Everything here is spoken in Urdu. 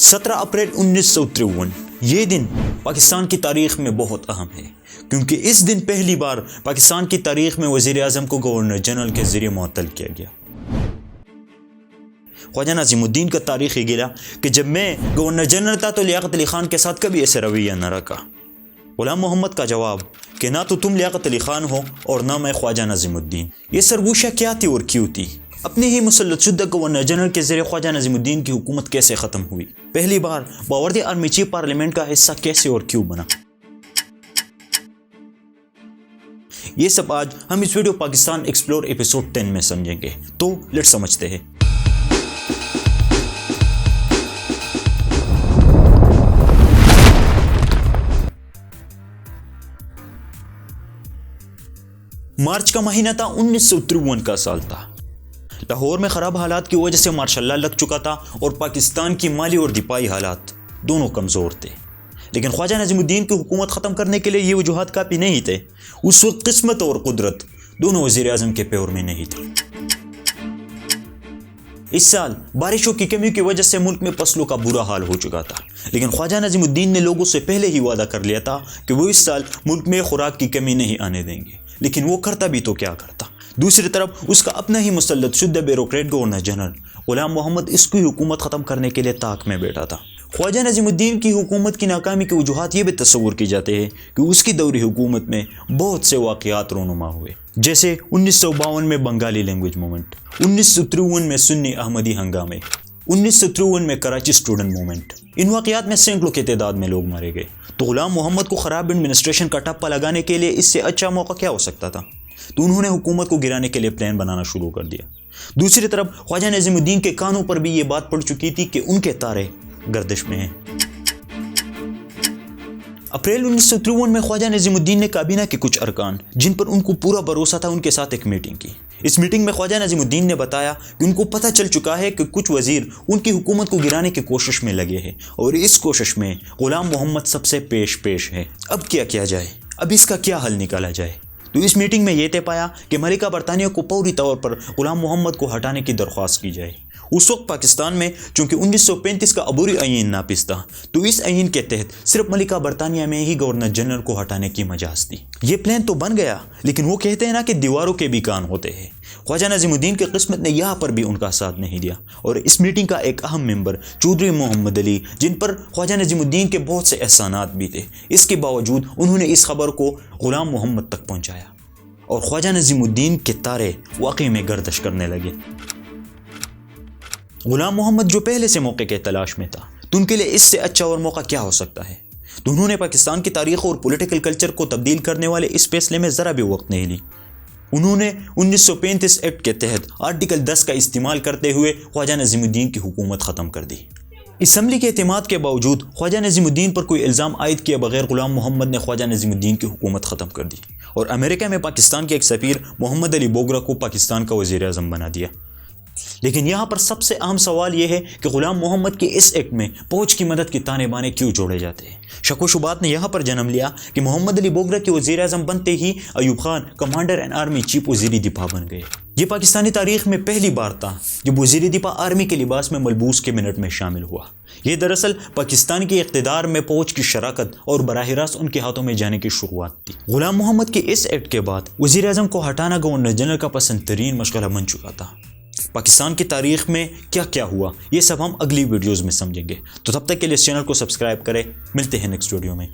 17 اپریل 1953 یہ دن پاکستان کی تاریخ میں بہت اہم ہے، کیونکہ اس دن پہلی بار پاکستان کی تاریخ میں وزیر اعظم کو گورنر جنرل کے ذریعے معطل کیا گیا۔ خواجہ نظیم الدین کا تاریخی گلہ کہ جب میں گورنر جنرل تھا تو لیاقت علی خان کے ساتھ کبھی ایسے رویہ نہ رکھا۔ غلام محمد کا جواب کہ نہ تو تم لیاقت علی خان ہو اور نہ میں خواجہ نظیم الدین۔ یہ سرگوشیاں کیا تھی اور کیوں تھی؟ اپنے ہی مسلط شدہ گورنر جنرل کے ذریعے خواجہ نظیم الدین کی حکومت کیسے ختم ہوئی؟ پہلی بار باوردی آرمی چیف پارلیمنٹ کا حصہ کیسے اور کیوں بنا؟ یہ سب آج ہم اس ویڈیو پاکستان ایکسپلور ایپیسوڈ 10 میں سمجھیں گے، تو لیٹ سمجھتے ہیں۔ مارچ کا مہینہ تھا، 1953 کا سال تھا۔ لاہور میں خراب حالات کی وجہ سے مارشل لا لگ چکا تھا اور پاکستان کی مالی اور دفاعی حالات دونوں کمزور تھے، لیکن خواجہ نظیم الدین کی حکومت ختم کرنے کے لیے یہ وجوہات کافی نہیں تھے۔ اس وقت قسمت اور قدرت دونوں وزیر اعظم کے پیور میں نہیں تھے۔ اس سال بارشوں کی کمی کی وجہ سے ملک میں فصلوں کا برا حال ہو چکا تھا، لیکن خواجہ نظیم الدین نے لوگوں سے پہلے ہی وعدہ کر لیا تھا کہ وہ اس سال ملک میں خوراک کی کمی نہیں آنے دیں گے، لیکن وہ کرتا بھی تو کیا کرتا۔ دوسری طرف اس کا اپنا ہی مسلط شدہ بیوروکریٹ گورنر جنرل غلام محمد اس کی حکومت ختم کرنے کے لیے طاق میں بیٹھا تھا۔ خواجہ نظیم الدین کی حکومت کی ناکامی کے وجوہات یہ بھی تصور کی جاتے ہیں کہ اس کی دوری حکومت میں بہت سے واقعات رونما ہوئے، جیسے 1952 میں بنگالی لینگویج موومنٹ، 1953 میں سنی احمدی ہنگامے، 1953 میں کراچی اسٹوڈنٹ موومنٹ۔ ان واقعات میں سینکڑوں کی تعداد میں لوگ مارے گئے، تو غلام محمد کو خراب ایڈمنسٹریشن کا ٹپا لگانے کے لیے اس سے اچھا موقع کیا ہو سکتا تھا؟ تو انہوں نے حکومت کو گرانے کے لیے پلان بنانا شروع کر دیا۔ دوسری طرف خواجہ نظیم الدین کے کانوں پر بھی یہ بات پڑ چکی تھی کہ ان کے تارے گردش میں ہیں۔ اپریل 1953 میں خواجہ نظیم الدین نے کابینہ کے کچھ ارکان جن پر ان کو پورا بھروسہ تھا ان کے ساتھ ایک میٹنگ کی۔ اس میٹنگ میں خواجہ نظیم الدین نے بتایا کہ ان کو پتہ چل چکا ہے کہ کچھ وزیر ان کی حکومت کو گرانے کی کوشش میں لگے ہیں اور اس کوشش میں غلام محمد سب سے پیش ہے۔ اب کیا کیا جائے؟ اب اس کا کیا حل نکالا جائے؟ تو اس میٹنگ میں یہ طے پایا کہ ملکہ برطانیہ کو فوری طور پر غلام محمد کو ہٹانے کی درخواست کی جائے۔ اس وقت پاکستان میں چونکہ 1935 کا عبوری آئین نافذ تھا، تو اس آئین کے تحت صرف ملکہ برطانیہ میں ہی گورنر جنرل کو ہٹانے کی مجاز تھی۔ یہ پلان تو بن گیا، لیکن وہ کہتے ہیں نا کہ دیواروں کے بھی کان ہوتے ہیں۔ خواجہ نظیم الدین کی قسمت نے یہاں پر بھی ان کا ساتھ نہیں دیا، اور اس میٹنگ کا ایک اہم ممبر چودھری محمد علی، جن پر خواجہ نظیم الدین کے بہت سے احسانات بھی تھے، اس کے باوجود انہوں نے اس خبر کو غلام محمد تک پہنچایا اور خواجہ نظیم الدین کے تارے واقعی میں گردش کرنے لگے۔ غلام محمد جو پہلے سے موقع کے تلاش میں تھا، تو ان کے لیے اس سے اچھا اور موقع کیا ہو سکتا ہے؟ تو انہوں نے پاکستان کی تاریخ اور پولیٹیکل کلچر کو تبدیل کرنے والے اس فیصلے میں ذرا بھی وقت نہیں لی۔ انہوں نے 1935 ایکٹ کے تحت آرٹیکل 10 کا استعمال کرتے ہوئے خواجہ نظیم الدین کی حکومت ختم کر دی۔ اسمبلی کے اعتماد کے باوجود خواجہ نظیم الدین پر کوئی الزام عائد کیے بغیر غلام محمد نے خواجہ نظیم الدین کی حکومت ختم کر دی اور امریکہ میں پاکستان کے ایک سفیر محمد علی بوگرا کو پاکستان کا وزیر اعظم بنا دیا۔ لیکن یہاں پر سب سے اہم سوال یہ ہے کہ غلام محمد کے اس ایکٹ میں فوج کی مدد کے تانے بانے کیوں جوڑے جاتے ہیں؟ شک و شبہات نے یہاں پر جنم لیا کہ محمد علی بوگرا کے وزیر اعظم بنتے ہی Ayub Khan commander and army chief وزیر دفاع بن گئے۔ یہ پاکستانی تاریخ میں پہلی بار تھا جب وزیر دفاع آرمی کے لباس میں ملبوس کیبنٹ میں شامل ہوا۔ یہ دراصل پاکستان کے اقتدار میں فوج کی شراکت اور براہ راست ان کے ہاتھوں میں جانے کی شروعات تھی۔ غلام محمد کے اس ایکٹ کے بعد وزیر اعظم کو ہٹانا گورنر جنرل کا پسند ترین مشغلہ بن چکا تھا۔ پاکستان کی تاریخ میں کیا کیا ہوا، یہ سب ہم اگلی ویڈیوز میں سمجھیں گے، تو تب تک کے لیے اس چینل کو سبسکرائب کریں۔ ملتے ہیں نیکسٹ ویڈیو میں۔